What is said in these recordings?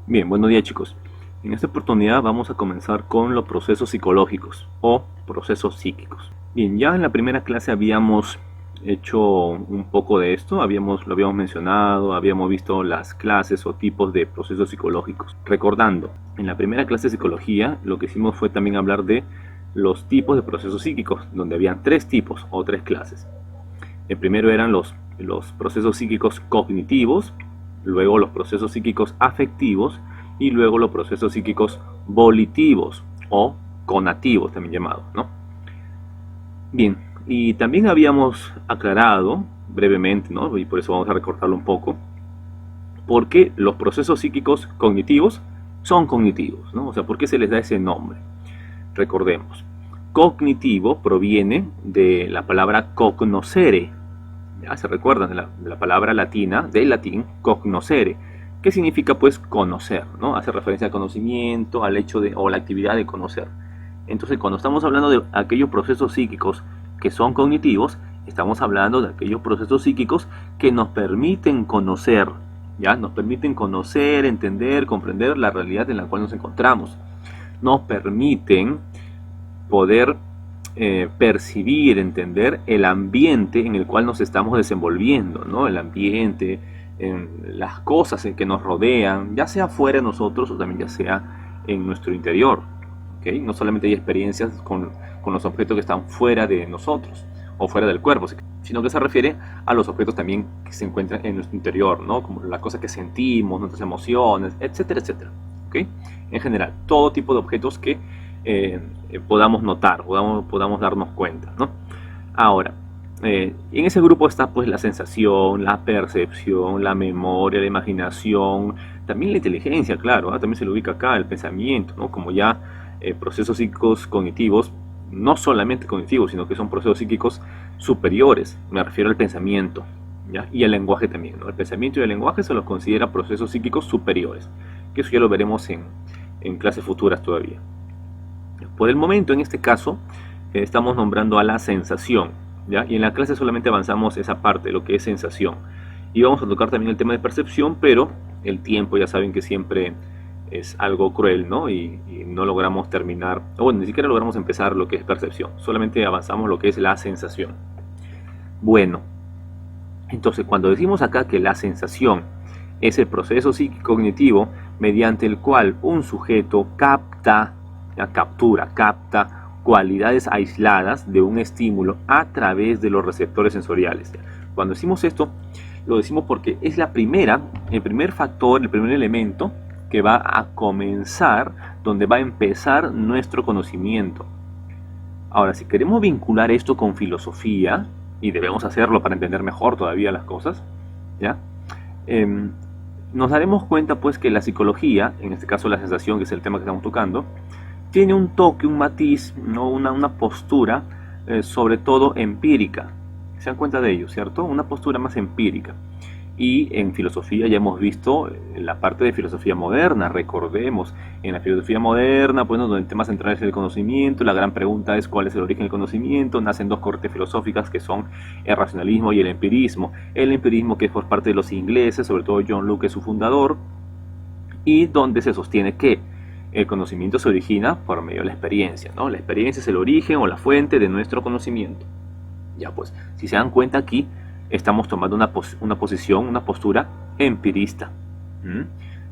Bien, buenos días chicos. En esta oportunidad vamos a comenzar con los procesos psicológicos o procesos psíquicos. Bien, ya en la primera clase habíamos hecho un poco de esto, lo habíamos mencionado, habíamos visto las clases o tipos de procesos psicológicos. Recordando, en la primera clase de psicología lo que hicimos fue también hablar de los tipos de procesos psíquicos, donde habían tres tipos o tres clases. El primero eran los procesos psíquicos cognitivos, luego los procesos psíquicos afectivos y luego los procesos psíquicos volitivos o conativos también llamados, ¿no? Bien, y también habíamos aclarado brevemente, ¿no? Y por eso vamos a recortarlo un poco, por qué los procesos psíquicos cognitivos son cognitivos, ¿no? O sea, ¿por qué se les da ese nombre? Recordemos, cognitivo proviene de la palabra cognoscere. Ya se recuerdan de la palabra latina, del latín, cognoscere, que significa pues conocer, ¿no? Hace referencia al conocimiento, al hecho de, o la actividad de conocer. Entonces, cuando estamos hablando de aquellos procesos psíquicos que son cognitivos, estamos hablando de aquellos procesos psíquicos que nos permiten conocer, ¿ya? Nos permiten conocer, entender, comprender la realidad en la cual nos encontramos. Nos permiten poder percibir, entender el ambiente en el cual nos estamos desenvolviendo, ¿no? El ambiente, las cosas en que nos rodean, ya sea fuera de nosotros o también ya sea en nuestro interior. ¿Okay? No solamente hay experiencias con los objetos que están fuera de nosotros o fuera del cuerpo, sino que se refiere a los objetos también que se encuentran en nuestro interior, ¿no? Como las cosas que sentimos, nuestras emociones, etcétera, etcétera. ¿Okay? En general, todo tipo de objetos que podamos notar, podamos darnos cuenta, ¿no? Ahora, en ese grupo está pues la sensación, la percepción, la memoria, la imaginación, también la inteligencia, claro, también se le ubica acá el pensamiento, ¿no? Como ya procesos psíquicos cognitivos, no solamente cognitivos, sino que son procesos psíquicos superiores, me refiero al pensamiento, ¿ya? Y al lenguaje también, ¿no? El pensamiento y el lenguaje se los considera procesos psíquicos superiores, que eso ya lo veremos en clases futuras todavía. Por el momento, en este caso, estamos nombrando a la sensación, ¿ya? Y en la clase solamente avanzamos esa parte, lo que es sensación. Y vamos a tocar también el tema de percepción, pero el tiempo ya saben que siempre es algo cruel, ¿no? Y no logramos terminar, o bueno, ni siquiera logramos empezar lo que es percepción. Solamente avanzamos lo que es la sensación. Bueno, entonces cuando decimos acá que la sensación es el proceso psicocognitivo mediante el cual un sujeto capta cualidades aisladas de un estímulo a través de los receptores sensoriales. Cuando decimos esto, lo decimos porque es el primer factor, el primer elemento que va a comenzar, donde va a empezar nuestro conocimiento. Ahora, si queremos vincular esto con filosofía, y debemos hacerlo para entender mejor todavía las cosas, ¿ya? Nos daremos cuenta pues que la psicología, en este caso la sensación, que es el tema que estamos tocando, tiene un toque, un matiz, ¿no? una postura sobre todo empírica. ¿Se dan cuenta de ello, cierto? Una postura más empírica. Y en filosofía ya hemos visto la parte de filosofía moderna, recordemos, en la filosofía moderna, pues, donde el tema central es el conocimiento, la gran pregunta es cuál es el origen del conocimiento, nacen dos corrientes filosóficas que son el racionalismo y el empirismo que es por parte de los ingleses, sobre todo John Locke, su fundador, y donde se sostiene que el conocimiento se origina por medio de la experiencia, ¿no? La experiencia es el origen o la fuente de nuestro conocimiento. Ya pues, si se dan cuenta aquí, estamos tomando una posición, una postura empirista.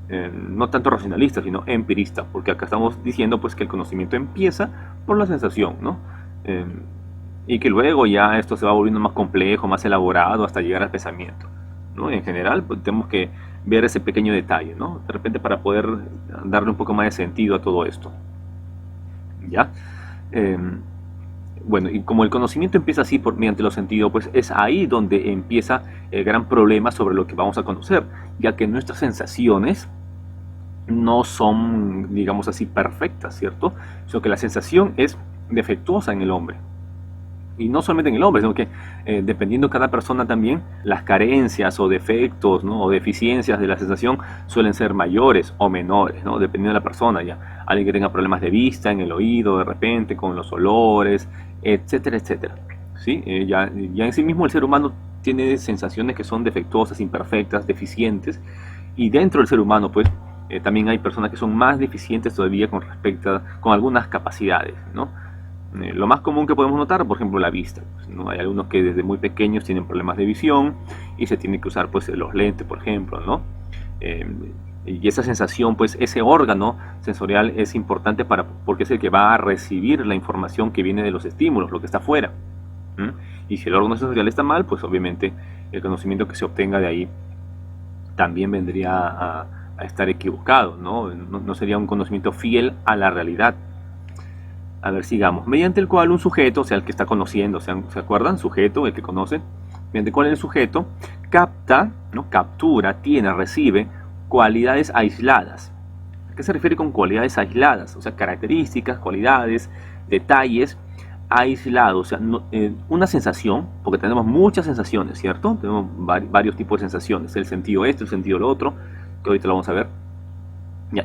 No tanto racionalista, sino empirista, porque acá estamos diciendo pues que el conocimiento empieza por la sensación, ¿no? Y que luego ya esto se va volviendo más complejo, más elaborado, hasta llegar al pensamiento, ¿no? En general, pues, tenemos que ver ese pequeño detalle, ¿no? De repente para poder darle un poco más de sentido a todo esto. ¿Ya? Bueno, y como el conocimiento empieza así mediante los sentidos, pues es ahí donde empieza el gran problema sobre lo que vamos a conocer, ya que nuestras sensaciones no son, digamos así, perfectas, ¿cierto? Sino que la sensación es defectuosa en el hombre. Y no solamente en el hombre, sino que dependiendo de cada persona también, las carencias o defectos, ¿no? O deficiencias de la sensación suelen ser mayores o menores, ¿no? Dependiendo de la persona ya. Alguien que tenga problemas de vista, en el oído, de repente, con los olores, etcétera, etcétera. ¿Sí? Ya en sí mismo el ser humano tiene sensaciones que son defectuosas, imperfectas, deficientes, y dentro del ser humano, pues, También hay personas que son más deficientes todavía con algunas capacidades, ¿no? Lo más común que podemos notar, por ejemplo, la vista, pues, ¿no? Hay algunos que desde muy pequeños tienen problemas de visión y se tienen que usar, pues, los lentes, por ejemplo, ¿no? Eh, y esa sensación, pues ese órgano sensorial es importante porque es el que va a recibir la información que viene de los estímulos, lo que está afuera. Y si el órgano sensorial está mal, pues obviamente el conocimiento que se obtenga de ahí también vendría a estar equivocado, ¿no? No sería un conocimiento fiel a la realidad. A ver, sigamos. Mediante el cual un sujeto, o sea, el que está conociendo, ¿se acuerdan? Sujeto, el que conoce. Mediante el cual el sujeto capta, ¿no? Captura, tiene, recibe cualidades aisladas. ¿A qué se refiere con cualidades aisladas? O sea, características, cualidades, detalles aislados. O sea, una sensación, porque tenemos muchas sensaciones, ¿cierto? Tenemos varios tipos de sensaciones. El sentido el sentido lo otro, que ahorita lo vamos a ver.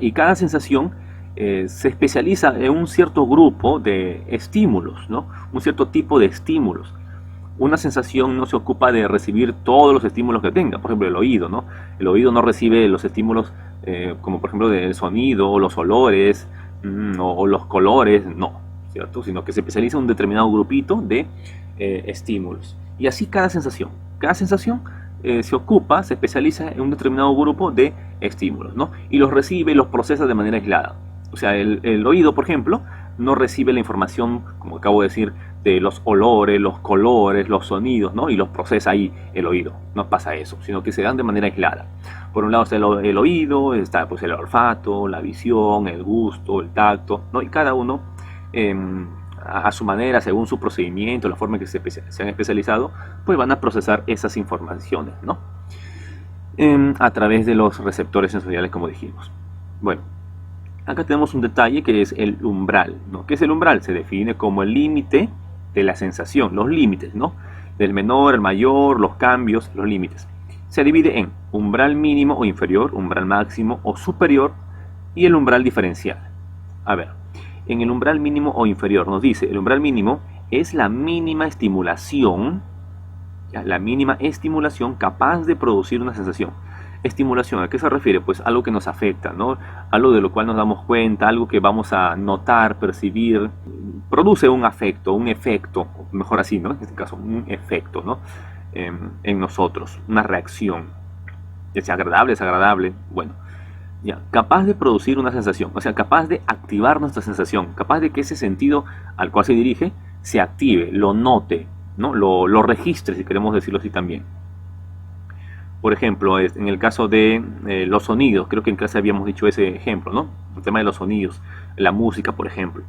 Y cada sensación se especializa en un cierto grupo de estímulos, ¿no? Un cierto tipo de estímulos. Una sensación no se ocupa de recibir todos los estímulos que tenga. Por ejemplo, el oído, ¿no? El oído no recibe los estímulos como por ejemplo del sonido, o los olores, o los colores, no, ¿cierto? Sino que se especializa en un determinado grupito de estímulos. Y así cada sensación. Cada sensación se especializa en un determinado grupo de estímulos, ¿no? Y los recibe y los procesa de manera aislada. O sea, el oído, por ejemplo, no recibe la información, como acabo de decir, de los olores, los colores, los sonidos, ¿no? Y los procesa ahí el oído. No pasa eso, sino que se dan de manera aislada. Por un lado está el oído, está pues el olfato, la visión, el gusto, el tacto, ¿no? Y cada uno, a su manera, según su procedimiento, la forma en que se han especializado, pues van a procesar esas informaciones, ¿no? A través de los receptores sensoriales, como dijimos. Bueno. Acá tenemos un detalle que es el umbral, ¿no? ¿Qué es el umbral? Se define como el límite de la sensación, los límites, ¿no? Del menor al mayor, los cambios, los límites. Se divide en umbral mínimo o inferior, umbral máximo o superior y el umbral diferencial. A ver, en el umbral mínimo o inferior nos dice, el umbral mínimo es la mínima estimulación, la mínima estimulación capaz de producir una sensación. Estimulación, ¿a qué se refiere? Pues algo que nos afecta, ¿no? Algo de lo cual nos damos cuenta, algo que vamos a notar, percibir, produce un afecto, un efecto, mejor así, ¿no? En este caso, un efecto, ¿no? En nosotros, una reacción, ya sea agradable, desagradable, bueno, ya, capaz de producir una sensación, o sea, capaz de activar nuestra sensación, capaz de que ese sentido al cual se dirige se active, lo note, ¿no? Lo registre, si queremos decirlo así también. Por ejemplo, en el caso de los sonidos, creo que en clase habíamos dicho ese ejemplo, ¿no? El tema de los sonidos, la música, por ejemplo.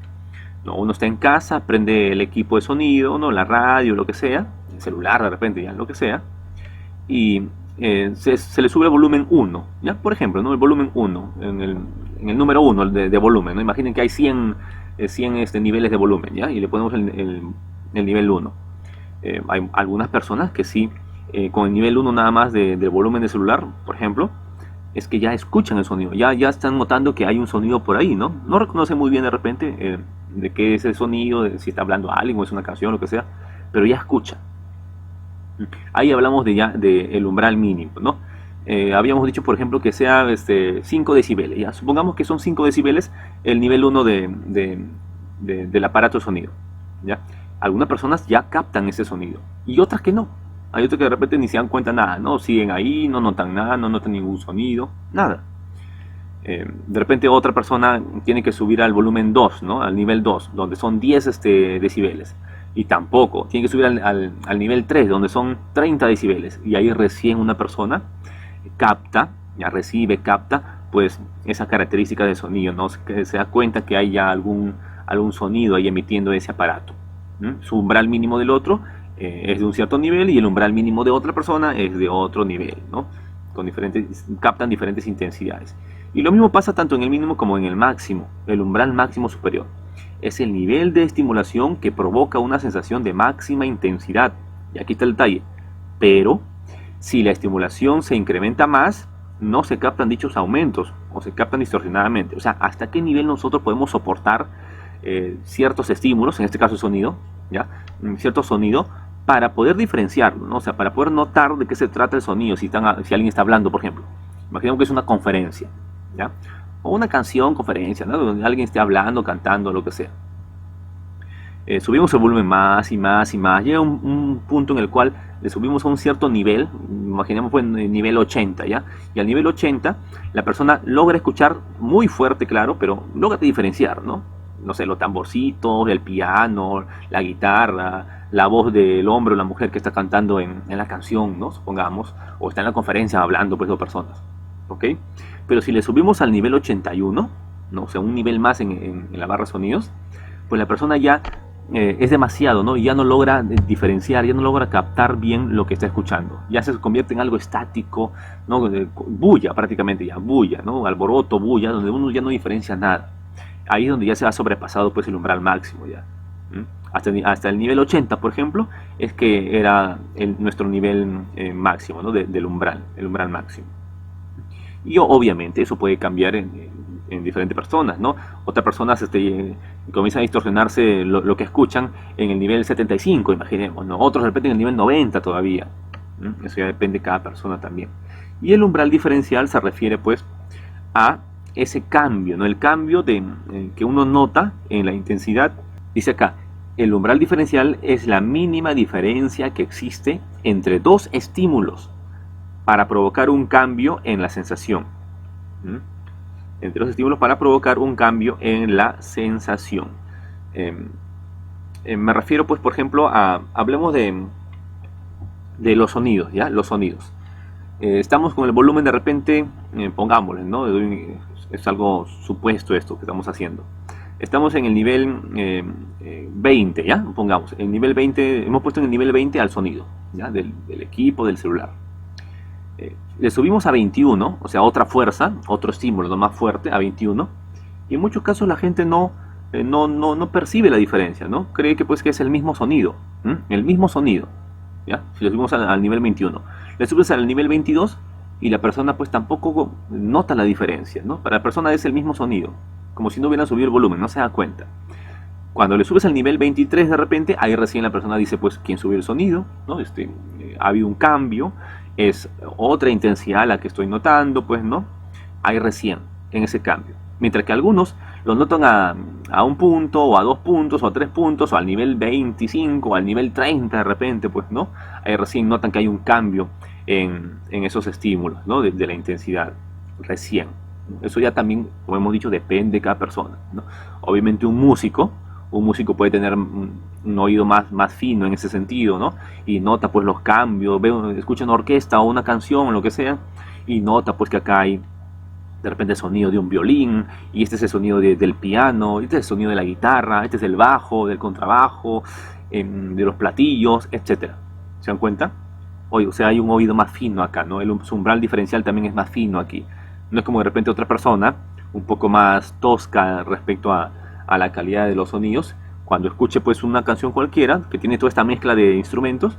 ¿No? Uno está en casa, prende el equipo de sonido, ¿no? La radio, lo que sea, el celular de repente, ya lo que sea, y se le sube el volumen 1, ¿ya? Por ejemplo, ¿no? El volumen 1, en el número 1 de volumen, ¿no? Imaginen que hay 100 niveles de volumen, ¿ya? Y le ponemos el nivel 1. Hay algunas personas que sí, con el nivel 1 nada más del volumen de celular, por ejemplo, es que ya escuchan el sonido, ya están notando que hay un sonido por ahí, ¿no? No reconoce muy bien de repente de qué es el sonido, si está hablando alguien o es una canción, lo que sea, pero ya escucha. Ahí hablamos de el umbral mínimo, ¿no? Habíamos dicho, por ejemplo, que sea 5 decibeles, ya. Supongamos que son 5 decibeles el nivel 1 del aparato de sonido, ¿ya? Algunas personas ya captan ese sonido y otras que no. Hay otros que de repente ni se dan cuenta nada, ¿no? Siguen ahí, no notan nada, no notan ningún sonido, nada. De repente otra persona tiene que subir al volumen 2, ¿no? Al nivel 2, donde son 10 decibeles. Y tampoco, tiene que subir al nivel 3, donde son 30 decibeles. Y ahí recién una persona capta, ya recibe, capta, pues esa característica de sonido, ¿no? Que se da cuenta que hay ya algún sonido ahí emitiendo ese aparato. Su umbral mínimo del otro es de un cierto nivel y el umbral mínimo de otra persona es de otro nivel, ¿no? Captan diferentes intensidades. Y lo mismo pasa tanto en el mínimo como en el máximo, el umbral máximo superior. Es el nivel de estimulación que provoca una sensación de máxima intensidad. Y aquí está el detalle. Pero, si la estimulación se incrementa más, no se captan dichos aumentos o se captan distorsionadamente. O sea, hasta qué nivel nosotros podemos soportar ciertos estímulos, en este caso el sonido, ¿ya? Cierto sonido, para poder diferenciarlo, ¿no? O sea, para poder notar de qué se trata el sonido, si alguien está hablando, por ejemplo. Imaginemos que es una conferencia, ¿ya? O una canción, conferencia, ¿no? Donde alguien esté hablando, cantando, lo que sea. Subimos el volumen más y más y más. Llega un punto en el cual le subimos a un cierto nivel, imaginemos pues nivel 80, ¿ya? Y al nivel 80 la persona logra escuchar muy fuerte, claro, pero logra diferenciar, ¿no? No sé, los tamborcitos, el piano, la guitarra, la voz del hombre o la mujer que está cantando en la canción, ¿no? Supongamos, o está en la conferencia hablando pues dos personas, ¿ok? Pero si le subimos al nivel 81, ¿no? O sea, un nivel más en la barra de sonidos, pues la persona ya es demasiado, ¿no? Y ya no logra diferenciar, ya no logra captar bien lo que está escuchando. Ya se convierte en algo estático, ¿no? Bulla prácticamente ya, bulla, ¿no? Alboroto, bulla, donde uno ya no diferencia nada. Ahí es donde ya se ha sobrepasado pues el umbral máximo ya. Hasta el nivel 80, por ejemplo, es que era nuestro nivel máximo, ¿no? Del umbral, el umbral máximo. Y obviamente eso puede cambiar en diferentes personas, ¿no? Otras personas comienzan a distorsionarse lo que escuchan en el nivel 75, imaginemos, ¿no? Otros de repente en el nivel 90 todavía. Eso ya depende de cada persona también. Y el umbral diferencial se refiere pues a ese cambio, ¿no? El cambio que uno nota en la intensidad. Dice acá, el umbral diferencial es la mínima diferencia que existe entre dos estímulos para provocar un cambio en la sensación. Entre los estímulos para provocar un cambio en la sensación. Me refiero, pues, por ejemplo, hablemos de los sonidos, ¿ya? Los sonidos. Estamos con el volumen de repente, pongámosle, ¿no? Es algo supuesto esto que estamos haciendo. Estamos en el nivel 20, ¿ya? Pongamos, el nivel 20, hemos puesto en el nivel 20 al sonido, ¿ya? Del equipo, del celular. Le subimos a 21, o sea, otra fuerza, otro estímulo, ¿no? Más fuerte, a 21. Y en muchos casos la gente no percibe la diferencia, ¿no? Cree que pues que es el mismo sonido, el mismo sonido, ¿ya? Si le subimos al nivel 21. Le subes al nivel 22 y la persona pues tampoco nota la diferencia, ¿no? Para la persona es el mismo sonido, como si no hubiera subido el volumen, no se da cuenta. Cuando le subes al nivel 23 de repente, ahí recién la persona dice pues quién subió el sonido, ¿no? Ha habido un cambio, es otra intensidad la que estoy notando, pues, ¿no? Ahí recién, en ese cambio. Mientras que algunos lo notan a un punto, o a 2 puntos, o a 3 puntos, o al nivel 25, o al nivel 30 de repente, pues, ¿no? Ahí recién notan que hay un cambio en esos estímulos, ¿no? De la intensidad, recién. Eso ya también, como hemos dicho, depende de cada persona, ¿no? Obviamente un músico puede tener un oído más fino en ese sentido, ¿no? Y nota pues los cambios, escucha una orquesta o una canción o lo que sea, y nota pues que acá hay de repente el sonido de un violín, y este es el sonido del piano, este es el sonido de la guitarra, este es el bajo, del contrabajo, de los platillos, etcétera. ¿Se dan cuenta? O sea, hay un oído más fino acá, ¿no? El umbral diferencial también es más fino aquí. No es como de repente otra persona, un poco más tosca respecto a la calidad de los sonidos, cuando escuche pues una canción cualquiera que tiene toda esta mezcla de instrumentos,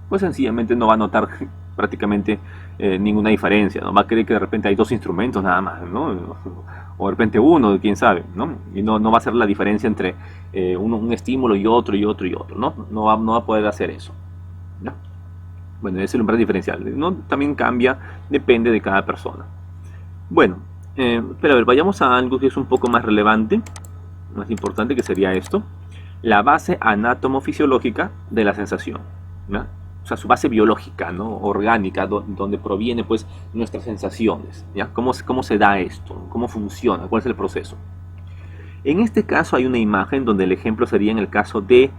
pues sencillamente no va a notar prácticamente ninguna diferencia, ¿no? Va a creer que de repente hay 2 instrumentos nada más, ¿no? O de repente uno, quién sabe, ¿no? Y no va a ser la diferencia entre un estímulo y otro y otro y otro, ¿no? No va a poder hacer eso, ¿no? Bueno, es el umbral diferencial, ¿no? También cambia, depende de cada persona. Bueno, pero a ver, vayamos a algo que es un poco más relevante, más importante, que sería esto: la base anátomo-fisiológica de la sensación, ¿no? O sea, su base biológica, ¿no? Orgánica, donde proviene pues nuestras sensaciones, ¿ya? ¿Cómo se da esto? ¿Cómo funciona? ¿Cuál es el proceso? En este caso hay una imagen donde el ejemplo sería en el caso de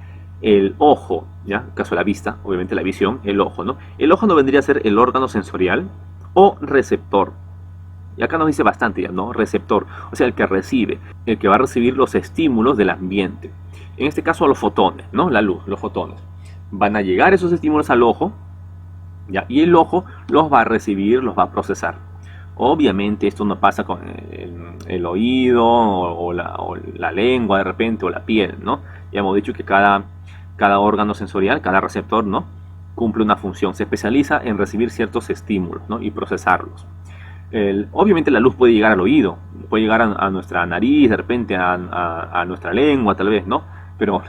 el ojo, ¿ya? En el caso de la vista, obviamente la visión, el ojo, ¿no? El ojo no vendría a ser el órgano sensorial o receptor. Y acá nos dice bastante ya, ¿no? Receptor, o sea, el que recibe, el que va a recibir los estímulos del ambiente. En este caso los fotones, ¿no? La luz, los fotones. Van a llegar esos estímulos al ojo, ¿ya? Y el ojo los va a recibir, los va a procesar. Obviamente esto no pasa con el oído o la lengua de repente, o la piel, ¿no? Ya hemos dicho que cada órgano sensorial, cada receptor, ¿no? Cumple una función, se especializa en recibir ciertos estímulos, ¿no? Y procesarlos. Obviamente la luz puede llegar al oído, puede llegar a nuestra nariz, de repente a nuestra lengua tal vez, ¿no? Pero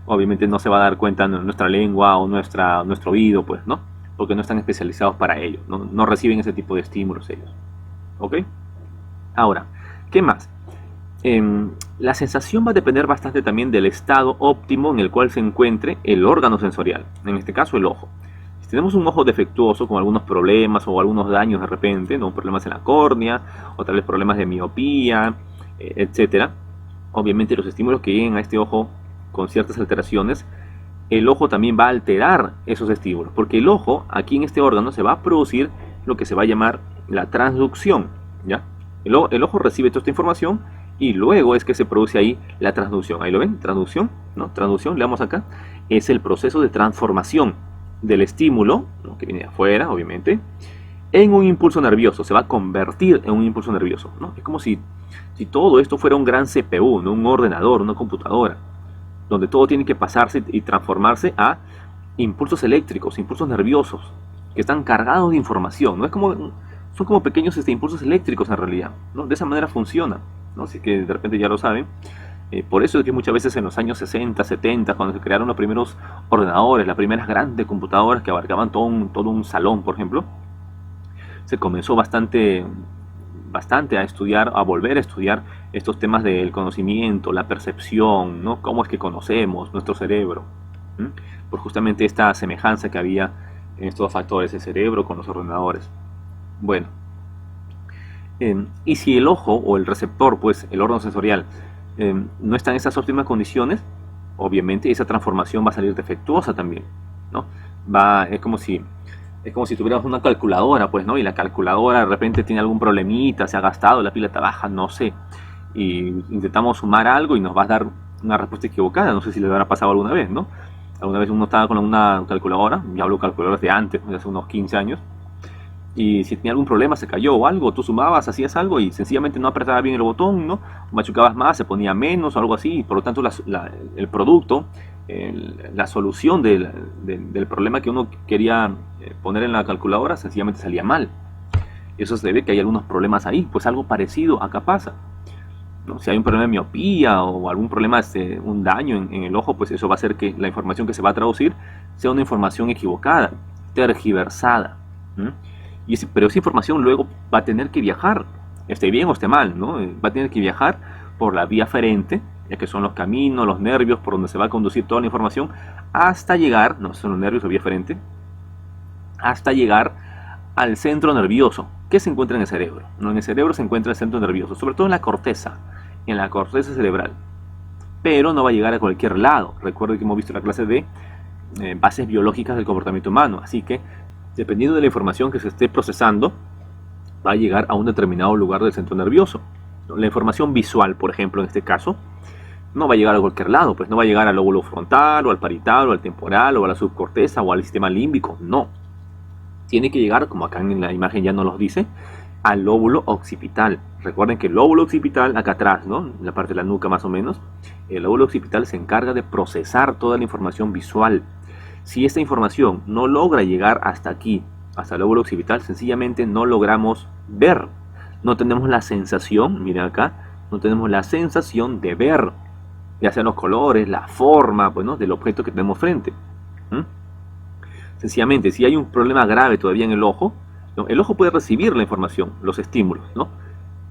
obviamente no se va a dar cuenta nuestra lengua o nuestro oído, pues, ¿no? Porque no están especializados para ello, no reciben ese tipo de estímulos ellos, ¿ok? Ahora, ¿qué más? La sensación va a depender bastante también del estado óptimo en el cual se encuentre el órgano sensorial, en este caso el ojo. Si tenemos un ojo defectuoso con algunos problemas o algunos daños de repente, ¿no? Problemas en la córnea o tal vez problemas de miopía, etcétera, obviamente los estímulos que lleguen a este ojo con ciertas alteraciones, el ojo también va a alterar esos estímulos, porque el ojo, aquí en este órgano, se va a producir lo que se va a llamar la transducción, ¿ya? El ojo recibe toda esta información y luego es que se produce ahí la transducción. Ahí lo ven, transducción, ¿no? Transducción, le damos acá, es el proceso de transformación del estímulo, ¿no? Que viene de afuera, obviamente, en un impulso nervioso. Se va a convertir en un impulso nervioso, ¿no? Es como si todo esto fuera un gran CPU, ¿no? Un ordenador, una computadora, donde todo tiene que pasarse y transformarse a impulsos eléctricos, impulsos nerviosos, que están cargados de información, ¿no? Son como pequeños impulsos eléctricos en realidad, ¿no? De esa manera funciona, ¿no? Así que de repente ya lo saben. Por eso es que muchas veces en los años 60, 70, cuando se crearon los primeros ordenadores, las primeras grandes computadoras que abarcaban todo un salón, por ejemplo, se comenzó bastante a estudiar, a volver a estudiar estos temas del conocimiento, la percepción, ¿no? Cómo es que conocemos nuestro cerebro, ¿m? Por justamente esta semejanza que había en estos dos factores, el cerebro con los ordenadores. Bueno, y si el ojo o el receptor, pues el órgano sensorial, no está en esas óptimas condiciones, obviamente esa transformación va a salir defectuosa también, ¿no? Es como si tuviéramos una calculadora, pues, ¿no? Y la calculadora de repente tiene algún problemita, se ha gastado, la pila está baja, no sé. Y intentamos sumar algo y nos va a dar una respuesta equivocada. No sé si les habrá pasado alguna vez, ¿no? Alguna vez uno estaba con una calculadora, ya hablo de calculadoras de antes, de hace unos 15 años, y si tenía algún problema, se cayó o algo, tú sumabas, hacías algo y sencillamente no apretaba bien el botón, ¿no? Machucabas más, se ponía menos o algo así, y por lo tanto el producto, la solución del problema que uno quería poner en la calculadora sencillamente salía mal. Eso se debe que hay algunos problemas ahí, pues algo parecido acá pasa, ¿no? Si hay un problema de miopía o algún problema, un daño en el ojo, pues eso va a hacer que la información que se va a traducir sea una información equivocada, tergiversada, ¿m? Pero esa información luego va a tener que viajar, esté bien o esté mal, ¿no? Va a tener que viajar por la vía aferente, ya que son los caminos, los nervios por donde se va a conducir toda la información, hasta llegar, no son los nervios o vía aferente, hasta llegar al centro nervioso, que se encuentra en el cerebro, ¿no? En el cerebro se encuentra el centro nervioso, sobre todo en la corteza cerebral, pero no va a llegar a cualquier lado. Recuerden que hemos visto la clase de bases biológicas del comportamiento humano, así que dependiendo de la información que se esté procesando, va a llegar a un determinado lugar del centro nervioso. La información visual, por ejemplo, en este caso, no va a llegar a cualquier lado, pues no va a llegar al lóbulo frontal, o al parietal, o al temporal, o a la subcorteza, o al sistema límbico, no. Tiene que llegar, como acá en la imagen ya nos lo dice, al lóbulo occipital. Recuerden que el lóbulo occipital, acá atrás, ¿no? En la parte de la nuca más o menos, el lóbulo occipital se encarga de procesar toda la información visual. Si esta información no logra llegar hasta aquí, hasta el lóbulo occipital, sencillamente no logramos ver. No tenemos la sensación, miren acá, no tenemos la sensación de ver, ya sean los colores, la forma, pues, ¿no? Del objeto que tenemos frente. Sencillamente, si hay un problema grave todavía en el ojo, ¿no? El ojo puede recibir la información, los estímulos, ¿no?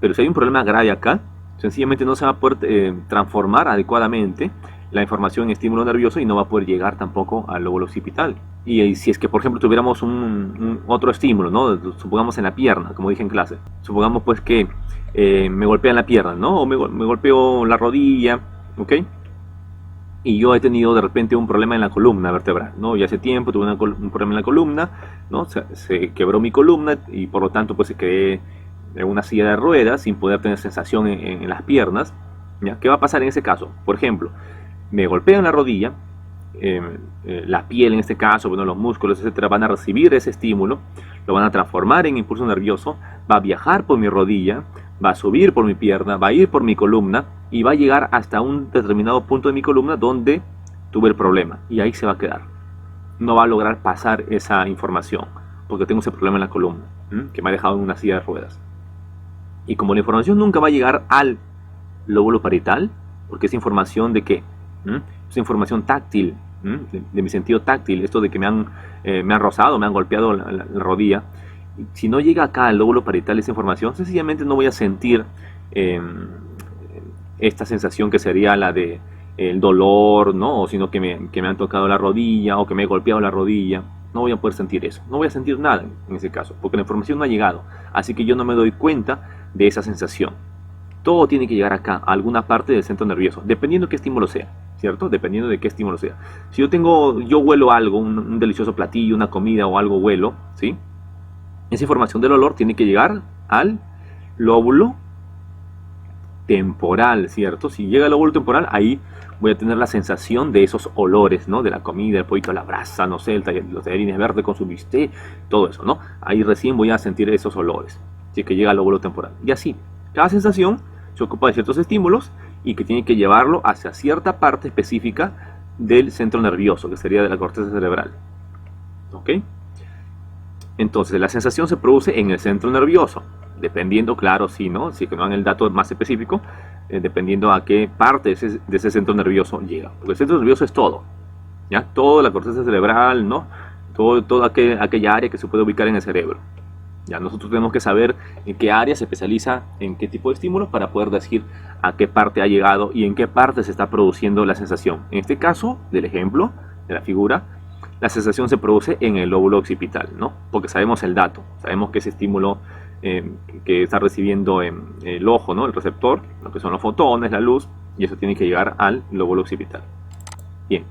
Pero si hay un problema grave acá, sencillamente no se va a poder transformar adecuadamente la información en estímulo nervioso y no va a poder llegar tampoco al lóbulo occipital. Y si es que, por ejemplo, tuviéramos otro estímulo, ¿no? Supongamos en la pierna, como dije en clase. Supongamos pues que me golpean la pierna, ¿no? O me golpeo la rodilla, ¿ok? Y yo he tenido de repente un problema en la columna vertebral, ¿no? Y hace tiempo tuve un problema en la columna, ¿no? Se quebró mi columna y por lo tanto pues se quedé en una silla de ruedas sin poder tener sensación en las piernas, ¿ya? ¿Qué va a pasar en ese caso? Por ejemplo, me golpean la rodilla, la piel en este caso, bueno, los músculos, etcétera, van a recibir ese estímulo, lo van a transformar en impulso nervioso, va a viajar por mi rodilla, va a subir por mi pierna, va a ir por mi columna y va a llegar hasta un determinado punto de mi columna donde tuve el problema y ahí se va a quedar. No va a lograr pasar esa información porque tengo ese problema en la columna, que me ha dejado en una silla de ruedas. Y como la información nunca va a llegar al lóbulo parietal, porque es información de qué, es información táctil, de mi sentido táctil, esto de que me han rozado, me han golpeado la rodilla Si no llega acá al lóbulo parietal esa información, sencillamente no voy a sentir esta sensación que sería la de el dolor, ¿no? O sino que me han tocado la rodilla o que me he golpeado la rodilla. No voy a poder sentir eso. No voy a sentir nada en ese caso, porque la información no ha llegado. Así que yo no me doy cuenta de esa sensación. Todo tiene que llegar acá, a alguna parte del centro nervioso, dependiendo de qué estímulo sea, ¿cierto? Dependiendo de qué estímulo sea. Si yo huelo algo, un delicioso platillo, una comida o algo huelo, ¿sí? Esa información del olor tiene que llegar al lóbulo temporal, ¿cierto? Si llega al lóbulo temporal, ahí voy a tener la sensación de esos olores, ¿no? De la comida, el pollito a la brasa, no sé, los tallarines verdes con su bistec, todo eso, ¿no? Ahí recién voy a sentir esos olores, si es que llega al lóbulo temporal. Y así, cada sensación se ocupa de ciertos estímulos y que tiene que llevarlo hacia cierta parte específica del centro nervioso, que sería de la corteza cerebral. ¿Ok? Entonces, la sensación se produce en el centro nervioso, dependiendo, claro, si es que no dan el dato más específico, dependiendo a qué parte de ese centro nervioso llega. Porque el centro nervioso es todo, ¿ya? Toda la corteza cerebral, ¿no? Toda aquella área que se puede ubicar en el cerebro. Ya nosotros tenemos que saber en qué área se especializa, en qué tipo de estímulos, para poder decir a qué parte ha llegado y en qué parte se está produciendo la sensación. En este caso, del ejemplo, de la figura, la sensación se produce en el lóbulo occipital, ¿no? Porque sabemos el dato, sabemos que ese estímulo que está recibiendo el ojo, ¿no? El receptor, lo que son los fotones, la luz, y eso tiene que llegar al lóbulo occipital. Bien.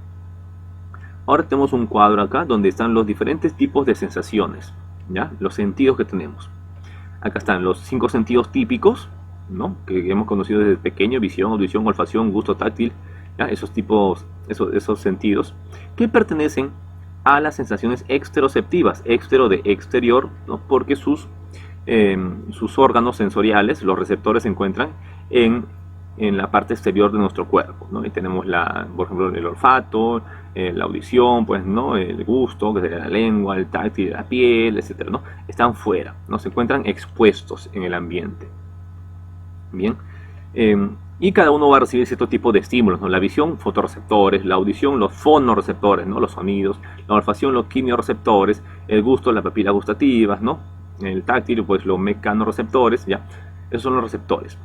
Ahora tenemos un cuadro acá donde están los diferentes tipos de sensaciones, ¿ya? Los sentidos que tenemos. Acá están los 5 sentidos típicos, ¿no? Que hemos conocido desde pequeño: visión, audición, olfacción, gusto, táctil, ¿ya? Esos sentidos que pertenecen a las sensaciones exteroceptivas, extero de exterior, ¿no? Porque sus órganos sensoriales, los receptores, se encuentran en la parte exterior de nuestro cuerpo, ¿no? Y tenemos por ejemplo, el olfato, la audición, pues, ¿no? El gusto, que sería la lengua, el táctil, la piel, etcétera, ¿no? Están fuera, ¿no? Se encuentran expuestos en el ambiente. Bien. Y cada uno va a recibir cierto tipo de estímulos, ¿no? La visión, fotorreceptores; la audición, los fonorreceptores, ¿no? Los sonidos; la olfacción, los quimiorreceptores; el gusto, las papilas gustativas, ¿no? El táctil, pues los mecanorreceptores, ¿ya? Esos son los receptores.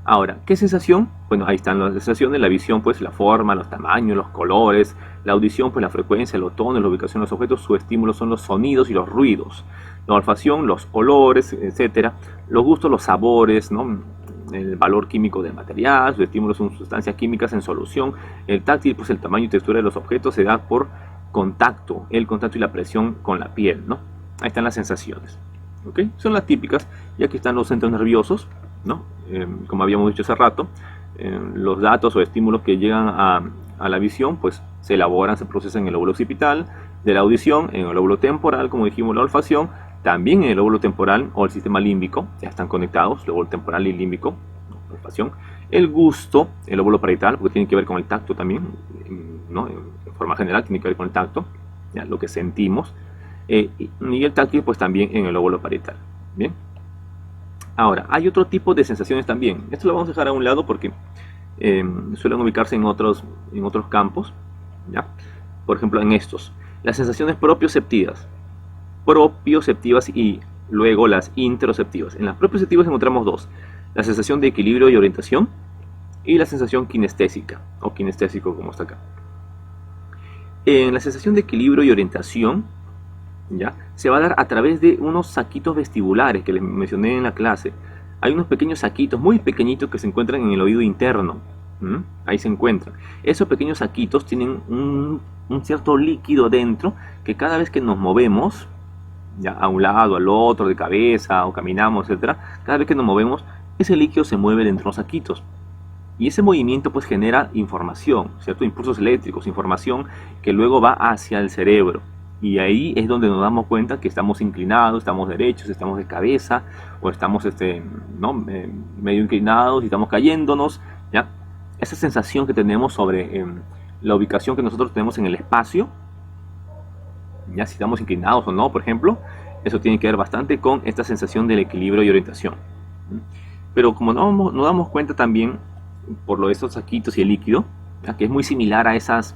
Ahora, ¿qué sensación? Bueno, ahí están las sensaciones. La visión, pues la forma, los tamaños, los colores; la audición, pues la frecuencia, los tonos, la ubicación de los objetos; su estímulo son los sonidos y los ruidos; la olfacción, los olores, etcétera; los gustos, los sabores, ¿no? El valor químico del material; sus estímulos son sustancias químicas en solución; el táctil, pues el tamaño y textura de los objetos se da por contacto, el contacto y la presión con la piel, ¿no? Ahí están las sensaciones, ¿ok? Son las típicas. Y aquí están los centros nerviosos, ¿no? Como habíamos dicho hace rato, los datos o estímulos que llegan a la visión, pues se elaboran, se procesan en el lóbulo occipital; de la audición en el lóbulo temporal, como dijimos; la olfacción también en el lóbulo temporal o el sistema límbico, ya están conectados, lóbulo temporal y límbico, olfacción; el gusto, el lóbulo parietal, porque tiene que ver con el tacto también, ¿no? En forma general tiene que ver con el tacto, ¿ya? Lo que sentimos, y el táctil, pues también en el lóbulo parietal. Bien. Ahora, hay otro tipo de sensaciones también. Esto lo vamos a dejar a un lado porque suelen ubicarse en otros campos, ¿ya? Por ejemplo, en estos, las sensaciones propioceptivas y luego las interoceptivas. En las propioceptivas encontramos dos: la sensación de equilibrio y orientación y la sensación kinestésica o kinestésico, como está acá. En la sensación de equilibrio y orientación, ¿ya? Se va a dar a través de unos saquitos vestibulares que les mencioné en la clase. Hay unos pequeños saquitos muy pequeñitos que se encuentran en el oído interno. Ahí se encuentran. Esos pequeños saquitos tienen un cierto líquido dentro que cada vez que nos movemos, ya, a un lado, al otro, de cabeza, o caminamos, etcétera, cada vez que nos movemos, ese líquido se mueve dentro de los saquitos. Y ese movimiento, pues, genera información, ¿cierto? Impulsos eléctricos, información que luego va hacia el cerebro. Y ahí es donde nos damos cuenta que estamos inclinados, estamos derechos, estamos de cabeza, o estamos medio inclinados y estamos cayéndonos, ¿ya? Esa sensación que tenemos sobre la ubicación que nosotros tenemos en el espacio, ya, si estamos inclinados o no, por ejemplo, eso tiene que ver bastante con esta sensación del equilibrio y orientación. Pero como nos damos cuenta también por lo de esos saquitos y el líquido, ¿ya? Que es muy similar a estas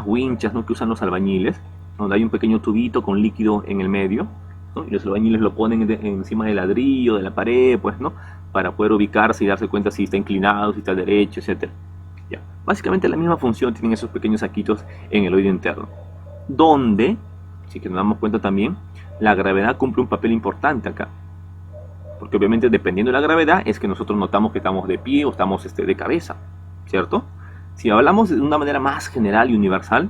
winchas, ¿no? Que usan los albañiles, donde hay un pequeño tubito con líquido en el medio, ¿no? Y los albañiles lo ponen encima del ladrillo, de la pared, pues, ¿no? Para poder ubicarse y darse cuenta si está inclinado, si está derecho, etcétera. Ya. Básicamente la misma función tienen esos pequeños saquitos en el oído interno, donde, si que nos damos cuenta también, la gravedad cumple un papel importante acá. Porque obviamente dependiendo de la gravedad es que nosotros notamos que estamos de pie o estamos de cabeza, ¿cierto? Si hablamos de una manera más general y universal,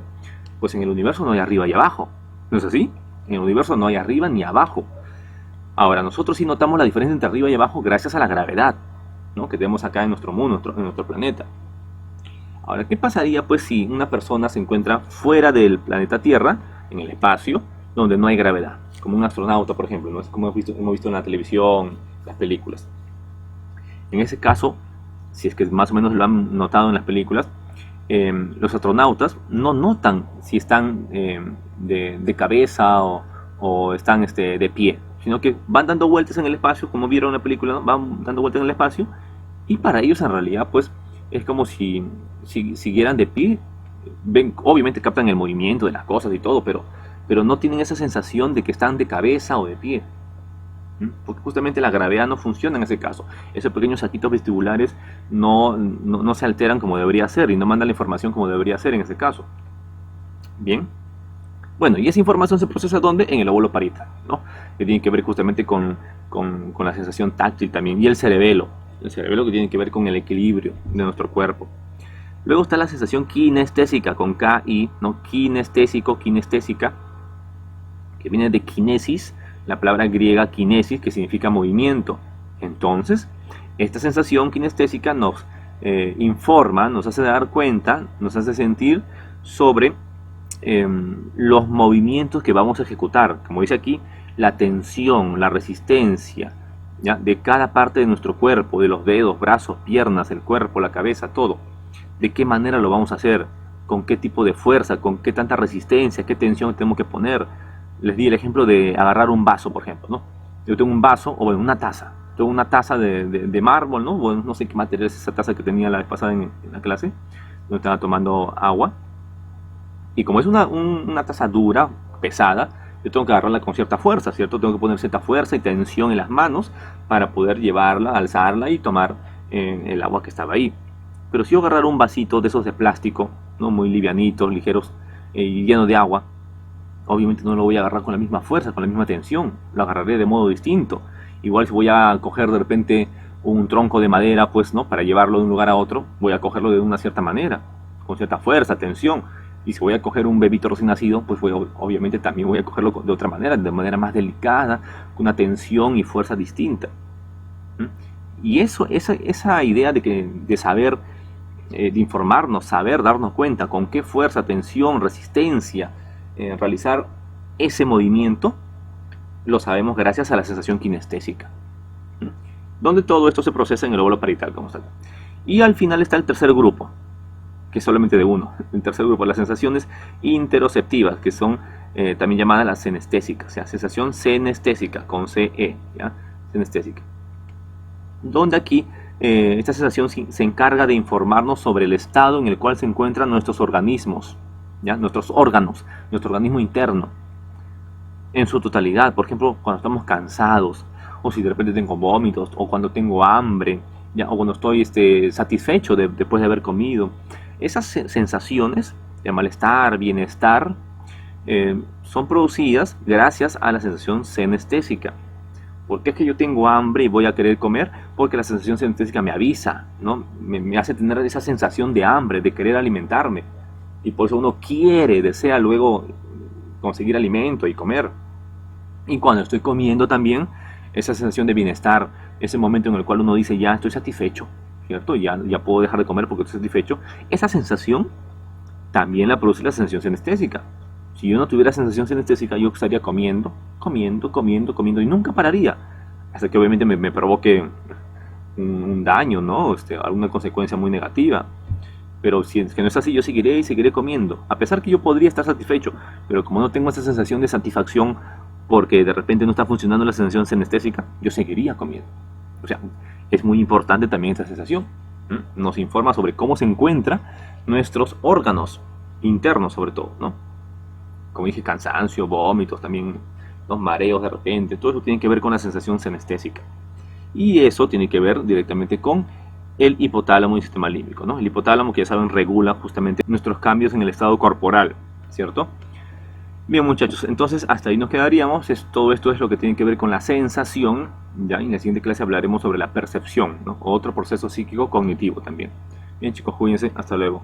pues en el universo no hay arriba y abajo, ¿no es así? En el universo no hay arriba ni abajo. Ahora, nosotros sí notamos la diferencia entre arriba y abajo gracias a la gravedad, ¿no? Que tenemos acá en nuestro mundo, en nuestro planeta. Ahora, ¿qué pasaría pues si una persona se encuentra fuera del planeta Tierra, en el espacio, donde no hay gravedad? Como un astronauta, por ejemplo, ¿no? Es como hemos visto en la televisión, las películas. En ese caso, si es que más o menos lo han notado en las películas, los astronautas no notan si están de cabeza o están de pie, sino que van dando vueltas en el espacio, como vieron en la película, ¿no? Van dando vueltas en el espacio, y para ellos en realidad pues es como si siguieran de pie. Ven, obviamente captan el movimiento de las cosas y todo, pero no tienen esa sensación de que están de cabeza o de pie. Porque justamente la gravedad no funciona en ese caso. Esos pequeños saquitos vestibulares no se alteran como debería ser y no mandan la información como debería ser en ese caso. Bien. Bueno, y esa información se procesa ¿dónde? En el lóbulo parietal, ¿no? Que tiene que ver justamente con la sensación táctil también. Y el cerebelo. El cerebelo que tiene que ver con el equilibrio de nuestro cuerpo. Luego está la sensación kinestésica con K-I, ¿no? Kinestésico, kinestésica, que viene de kinesis, la palabra griega kinesis, que significa movimiento. Entonces, esta sensación kinestésica nos informa, nos hace dar cuenta, nos hace sentir sobre los movimientos que vamos a ejecutar. Como dice aquí, la tensión, la resistencia, ¿ya? De cada parte de nuestro cuerpo, de los dedos, brazos, piernas, el cuerpo, la cabeza, todo. De qué manera lo vamos a hacer, con qué tipo de fuerza, con qué tanta resistencia, qué tensión tenemos que poner. Les di el ejemplo de agarrar un vaso, por ejemplo, ¿no? Yo tengo un vaso, o bueno, una taza. Tengo una taza de mármol, ¿no? Bueno, no sé qué material es esa taza que tenía la vez pasada en la clase, donde estaba tomando agua. Y como es una taza dura, pesada, yo tengo que agarrarla con cierta fuerza, ¿cierto? Tengo que poner cierta fuerza y tensión en las manos para poder llevarla, alzarla y tomar el agua que estaba ahí. Pero si yo agarrar un vasito de esos de plástico, ¿no? Muy livianitos, ligeros y llenos de agua, obviamente no lo voy a agarrar con la misma fuerza, con la misma tensión, lo agarraré de modo distinto. Igual si voy a coger de repente un tronco de madera, pues, ¿no? Para llevarlo de un lugar a otro, voy a cogerlo de una cierta manera, con cierta fuerza, tensión. Y si voy a coger un bebito recién nacido, pues obviamente también voy a cogerlo de otra manera, de manera más delicada, con una tensión y fuerza distinta. Y esa idea de saber, de informarnos, saber darnos cuenta con qué fuerza, tensión, resistencia, realizar ese movimiento, lo sabemos gracias a la sensación kinestésica, donde todo esto se procesa en el lóbulo parietal, como está. Y al final está el tercer grupo, que es solamente de uno. El tercer grupo, las sensaciones interoceptivas, que son también llamadas las senestésicas, o sea, sensación senestésica, con CE, ¿ya? Senestésica. Donde aquí esta sensación se encarga de informarnos sobre el estado en el cual se encuentran nuestros organismos, ¿ya? Nuestros órganos, nuestro organismo interno, en su totalidad. Por ejemplo, cuando estamos cansados, o si de repente tengo vómitos, o cuando tengo hambre, ¿ya? O cuando estoy satisfecho después de haber comido. Esas sensaciones de malestar, bienestar, son producidas gracias a la sensación senestésica. ¿Por qué es que yo tengo hambre y voy a querer comer? Porque la sensación senestésica me avisa, ¿no? Me hace tener esa sensación de hambre, de querer alimentarme. Y por eso uno desea luego conseguir alimento y comer. Y cuando estoy comiendo también, esa sensación de bienestar, ese momento en el cual uno dice, ya estoy satisfecho, ¿cierto? Ya puedo dejar de comer porque estoy satisfecho. Esa sensación también la produce la sensación senestésica. Si yo no tuviera sensación senestésica, yo estaría comiendo y nunca pararía. Hasta que obviamente me provoque un daño, ¿no? Alguna consecuencia muy negativa. Pero si es que no es así, yo seguiré comiendo. A pesar que yo podría estar satisfecho, pero como no tengo esa sensación de satisfacción porque de repente no está funcionando la sensación senestésica, yo seguiría comiendo. O sea, es muy importante también esta sensación. Nos informa sobre cómo se encuentran nuestros órganos internos, sobre todo, ¿no? Como dije, cansancio, vómitos, también los mareos de repente, todo eso tiene que ver con la sensación senestésica. Y eso tiene que ver directamente con el hipotálamo y el sistema límbico, ¿no? El hipotálamo, que ya saben, regula justamente nuestros cambios en el estado corporal, ¿cierto? Bien, muchachos, entonces hasta ahí nos quedaríamos. Todo esto es lo que tiene que ver con la sensación. Ya en la siguiente clase hablaremos sobre la percepción, ¿no? Otro proceso psíquico cognitivo también. Bien, chicos, cuídense, hasta luego.